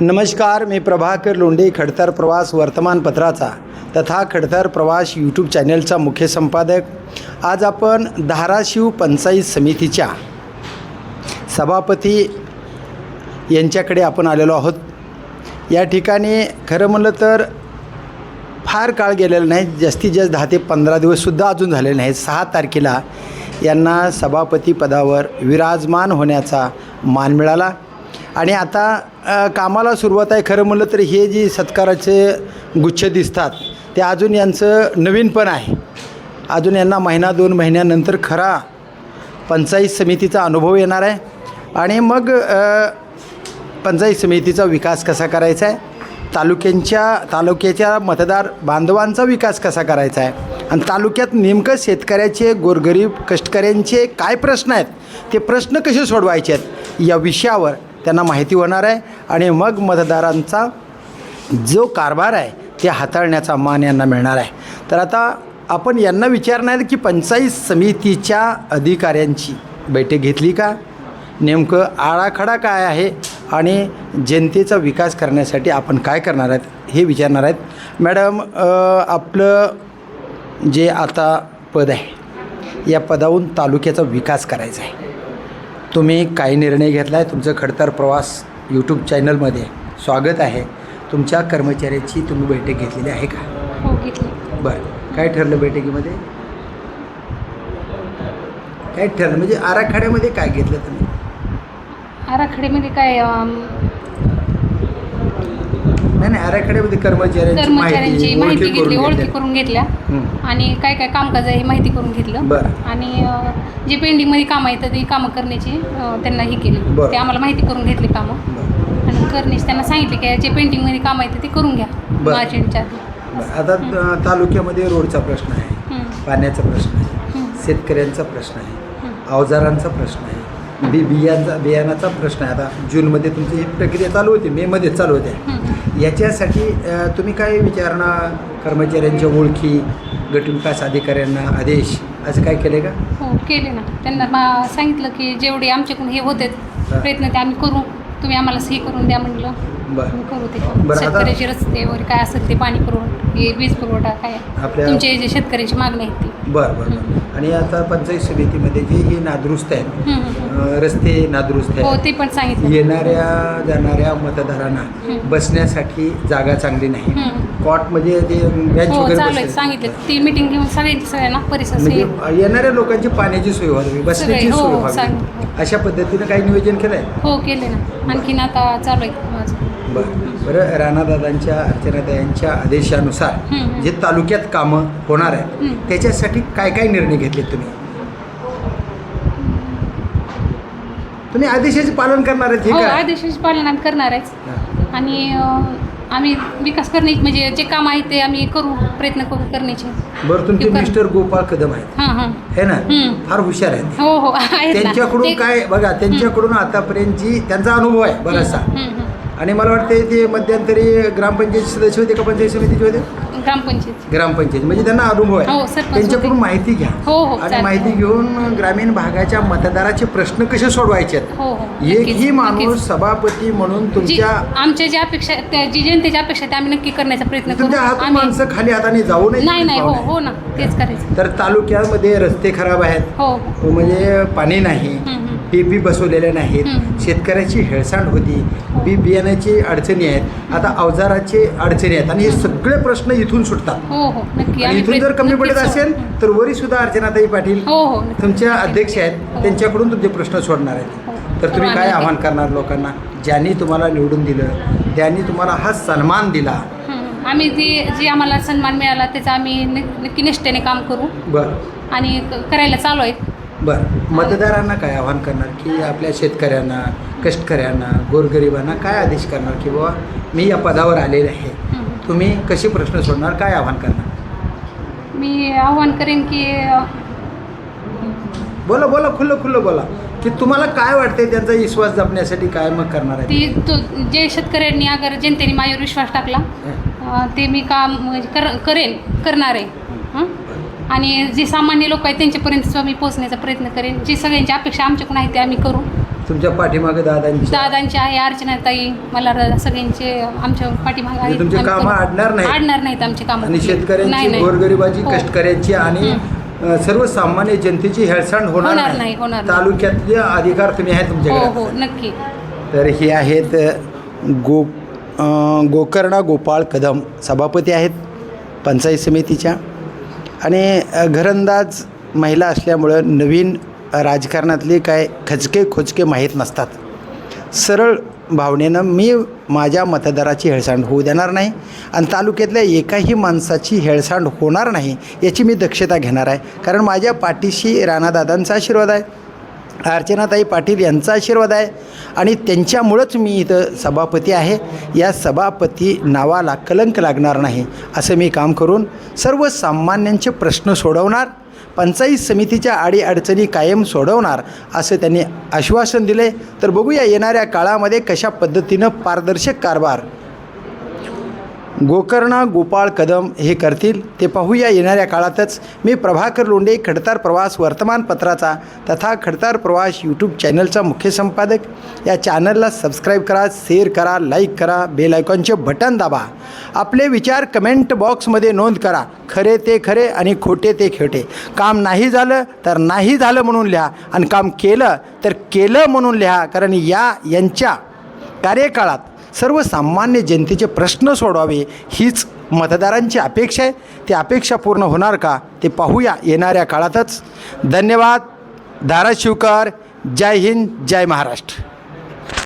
नमस्कार, मी प्रभाकर लोंढे, खडतर प्रवास वर्तमानपत्राचा तथा खडतर प्रवास यूट्यूब चॅनलचा मुख्य संपादक. आज आपण धाराशिव पंचायत समितीच्या सभापती यांच्याकडे आपण आलेलो आहोत. या ठिकाणी खरं म्हणलं तर फार काळ गेलेला नाही, जास्तीत जास्त 10 ते 15 दिवससुद्धा अजून झालेले नाहीत. 6 तारखेला यांना सभापती पदावर विराजमान होण्याचा मान मिळाला आणि आता कामाला सुरुवात आहे. खरं म्हणलं तर हे जी सत्काराचे गुच्छ दिसतात ते अजून यांचं नवीनपण आहे. अजून यांना महिना 2 महिन्यानंतर खरा पंचायत समितीचा अनुभव येणार आहे आणि मग पंचायत समितीचा विकास कसा करायचा आहे, तालुक्याच्या मतदार बांधवांचा विकास कसा करायचा आहे आणि तालुक्यात नेमकं शेतकऱ्याचे, गोरगरीब कष्टकऱ्यांचे काय प्रश्न आहेत, ते प्रश्न कसे सोडवायचे आहेत या विषयावर त्यांना माहिती होणार आहे आणि मग मतदारांचा जो कारभार आहे ते हाताळण्याचा मान यांना मिळणार आहे. तर आता आपण यांना विचारणार की पंचायत समितीच्या अधिकाऱ्यांची बैठक घेतली का, नेमकं आराखडा काय आहे आणि जनतेचा विकास करण्यासाठी आपण काय करणार आहेत हे विचारणार आहेत. मॅडम, आपलं जे आता पद आहे या पदावरून तालुक्याचा विकास करायचा आहे. तुम्ही काय निर्णय घेतला आहे, तुमचं खडतर प्रवास यूट्यूब चॅनलमध्ये स्वागत आहे. तुमच्या कर्मचाऱ्याची तुम्ही बैठक घेतलेली आहे का? हो, घेतली. बरं, काय ठरलं बैठकीमध्ये? काय ठरलं म्हणजे आराखड्यामध्ये काय घेतलं तुम्ही? आराखड्यामध्ये काय नाही, आराखड्यामध्ये कर्मचाऱ्यांची माहिती घेतली, ओळखी करून घेतल्या आणि काय काय कामकाज आहे हे माहिती करून घेतलं. बरं. आणि जे पेंडिंगमध्ये कामं आहेत ती कामं करण्याची त्यांना हे केली. बरं. ते आम्हाला माहिती करून घेतली कामं आणि करण्याची त्यांना सांगितले की जे पेंडिंगमध्ये कामं आहेत ते करून घ्या मार्चच्या आधी. आता तालुक्यामध्ये रोडचा प्रश्न आहे, पाण्याचा प्रश्न आहे, शेतकऱ्यांचा प्रश्न आहे, अवजारांचा प्रश्न आहे, बियाणाचा प्रश्न आहे. आता जूनमध्ये तुमची ही प्रक्रिया चालू होती, मेमध्ये चालू होत्या. याच्यासाठी तुम्ही काय विचारणा, कर्मचाऱ्यांच्या ओळखी, गटविकास अधिकाऱ्यांना आदेश असं काय केले का? हो, केले ना. त्यांना सांगितलं की जेवढे आमच्याकडून हे होते प्रयत्न ते आम्ही करू, तुम्ही आम्हाला सही करून द्या म्हणलं. बरं, करू ते. बरं. शेतकऱ्याचे रस्ते वगैरे काय असेल ते, पाणी पुरवठा, हे वीज पुरवठा, काय आपल्या तुमचे जे शेतकऱ्याची मागणी आहे ती. बरं. आणि आता पंचायत समितीमध्ये जे हे नादुरुस्त आहेत, रस्ते नादुरुस्त हो, आहेत, ते पण सांगितलं. येणाऱ्या जाणाऱ्या मतदारांना बसण्यासाठी जागा चांगली नाही. कॉट म्हणजे ते बेंच हो, वगैरे चालू आहे, बसले. सांगितलं. ती मीटिंग घेऊन सगळ्यांना परिसर म्हणजे येणाऱ्या लोकांची पाण्याची सोय व्हावी, बसण्याची हो, सोय व्हावी, सांगितलं. अशा पद्धतीनं काही नियोजन केलं आहे? हो, केले ना. आणखीन आता चालू आहे माझं. बरं, राणादादांच्या, अर्चनाताईंच्या आदेशानुसार जे तालुक्यात कामं होणार आहेत त्याच्यासाठी काय काय निर्णय घेतले तुम्ही? तुम्ही आदेशाचे पालन करणार आहेत? हो, आदेशाचे पालन आम्ही करणार आहे आणि आम्ही विकास करण्याची म्हणजे जे काम आहे ते आम्ही करू, प्रयत्न करू करण्याचे. बरं, तुमचे मिस्टर गोपाळ कदम आहेत हे ना, फार हुशार आहेत. हो, आहेत ना. त्यांच्याकडून काय बघा, त्यांच्याकडून आतापर्यंत जी त्यांचा अनुभव आहे बराचसा, आणि मला वाटते ते मध्यंतरी ग्रामपंचायत सदस्य होते का, पंचायत समितीचे होते? ग्रामपंचायत म्हणजे त्यांना अनुभव आहे. त्यांच्याकडून माहिती घ्या आणि माहिती घेऊन ग्रामीण भागाच्या मतदाराचे प्रश्न कसे सोडवायचे आहेत. एकही माणूस सभापती म्हणून तुमच्या आमच्या ज्या अपेक्षा, जी जनतेची अपेक्षा ते आम्ही नक्की करण्याचा प्रयत्न करू. तुमच्या हातून माणसं खाली हाताने जाऊ नये. नाही. हो ना, तेच करायचं. तर तालुक्यामध्ये रस्ते खराब आहेत, हो, म्हणजे पाणी नाही, पीपी बसवलेल्या नाहीत, शेतकऱ्याची हेळसांड होती, बियाण्याची अडचणी आहेत, आता अवजाराची अडचणी आहेत आणि हे सगळे प्रश्न इथून सुटतात. हो, नक्की. आणि इथून जर कमी पडत असेल तर वरी सुद्धा अर्चनाताई पाटील तुमच्या अध्यक्ष आहेत, त्यांच्याकडून तुमचे प्रश्न सोडणार आहेत. तर तुम्ही काय आव्हान करणार लोकांना? ज्यांनी तुम्हाला निवडून दिलं, त्यांनी तुम्हाला हा सन्मान दिला, आम्ही जे आम्हाला सन्मान मिळाला त्याचं आम्ही नक्की निष्ठेने काम करू. बरं, आणि करायला चालू आहेत. बरं. मतदारांना काय आव्हान करणार की आपल्या शेतकऱ्यांना, कष्टकऱ्यांना, गोरगरिबांना काय आदेश करणार की बाबा मी या पदावर आलेले आहे, तुम्ही कसे प्रश्न सोडणार, काय आव्हान करणार? मी आव्हान करेन की बोला खुल्लं बोला की तुम्हाला काय वाटते, त्यांचा विश्वास जपण्यासाठी काय मग करणार आहे? जे शेतकऱ्यांनी अगर जनतेने माझ्यावर विश्वास टाकला ते मी काम करणार आहे. आणि जे सामान्य लोक आहेत त्यांच्यापर्यंत मी पोहोचण्याचा प्रयत्न करेन. जे सगळ्यांची अपेक्षा आमच्याकडून आहे ते आम्ही करू. तुमच्या पाठीमागे दादांची आहे, अर्चनाताई, मला सगळ्यांचे आमच्या पाठीमागे आहेत. तुमचे आम्ही कामं करू. अडणार नाहीत. अडणार नाहीत आमची कामं. आणि नाही, शेतकऱ्यांची, नाही. गोरगरिबाची, हो. कष्टकऱ्यांची आणि सर्वसामान्य जनतेची हेळसांड होणार होणार नाही. नाही. तालुक्यातले अधिकार तुम्ही आहे हो तुमच्याकडे. हो नक्की. तर हे आहेत गोकर्णा गोपाळ कदम, सभापती आहेत पंचायत समितीच्या. आणि घरंदाज महिला असल्यामुळं नवीन राजकारणातले काय खचके खोचके माहीत नसतात. सरळ भावनेनं मी माझ्या मतदाराची हेळसांड होऊ देणार नाही आणि तालुक्यातल्या एकाही माणसाची हेळसांड होणार नाही याची मी दक्षता घेणार आहे. कारण माझ्या पाठीशी राणादादांचा आशीर्वाद आहे, अर्चनाताई पाटील यांचा आशीर्वाद आहे आणि त्यांच्यामुळंच मी इथं सभापती आहे. या सभापती नावाला कलंक लागणार नाही असं मी काम करून सर्वसामान्यांचे प्रश्न सोडवणार, पंचायत समितीच्या अडीअडचणी कायम सोडवणार असं त्यांनी आश्वासन दिले. तर बघूया येणाऱ्या काळामध्ये कशा पद्धतीनं पारदर्शक कारभार गोकर्णा गोपाळ कदम हे करतील ते पाहूया येणाऱ्या काळातच. मी प्रभाकर लोंढे, खडतार प्रवास वर्तमानपत्राचा तथा खडतार प्रवास यूट्यूब चॅनलचा मुख्य संपादक. या चॅनलला सबस्क्राईब करा, शेअर करा, लाईक करा, बेल आयकॉनचे बटन दाबा. आपले विचार कमेंट बॉक्समध्ये नोंद करा. खरे ते खरे आणि खोटे ते खोटे. काम नाही झालं तर नाही झालं म्हणून लिहा आणि काम केलं तर केलं म्हणून लिहा. कारण यांच्या कार्यकाळात सर्वसामान्य जनतेचे प्रश्न सोडवावे हीच मतदारांची अपेक्षा आहे. ती अपेक्षा पूर्ण होणार का ते पाहूया येणाऱ्या काळातच. धन्यवाद. धाराशिवकर. जय हिंद, जय महाराष्ट्र.